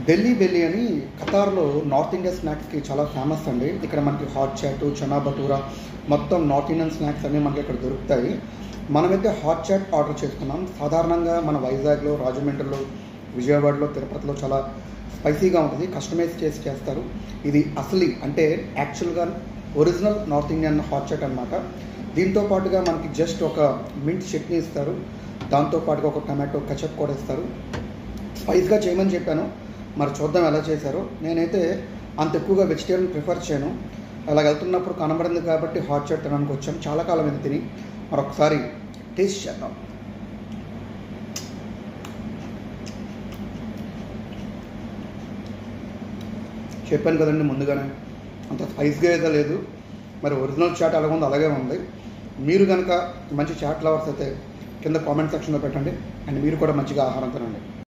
Belly belly అని ఖతార్లో north India స్నాక్స్కి చాలా famous అండి. ఇక్కడ మనకి హాట్ చాట్, చనా భటూరా, మొత్తం నార్త్ ఇండియన్ స్నాక్స్ అన్నీ మనకి ఇక్కడ దొరుకుతాయి. మనమైతే హాట్ చాట్ ఆర్డర్ చేసుకున్నాం. సాధారణంగా మన వైజాగ్లో, రాజమండ్రిలో, విజయవాడలో, తిరుపతిలో చాలా స్పైసీగా ఉంటుంది, కస్టమైజ్ చేసి చేస్తారు. ఇది అసలు అంటే యాక్చువల్గా original north Indian hot chaat అనమాట. దీంతో పాటుగా మనకి జస్ట్ ఒక మింట్ చట్నీ ఇస్తారు, దాంతోపాటుగా ఒక టమాటో కెచప్ కూడా ఇస్తారు. స్పైస్గా చేయమని చెప్పాను, మరి చూద్దాం ఎలా చేశారో. నేనైతే అంత ఎక్కువగా వెజిటేరియన్ ప్రిఫర్ చేయను, అలా వెళ్తున్నప్పుడు కనబడింది కాబట్టి హాట్ చాట్ తినడానికి వచ్చాం. చాలా కాలం ఇది తిని మరొకసారి టేస్ట్ చేద్దాం. చెప్పాను కదండి ముందుగానే, అంత స్పైస్గా అయితే లేదు. మరి ఒరిజినల్ చాట్ ఎలా ఉందో అలాగే ఉంది. మీరు కనుక మంచి చాట్ లవర్స్ అయితే కింద కామెంట్ సెక్షన్లో పెట్టండి, అండ్ మీరు కూడా మంచిగా ఆహారం తినండి.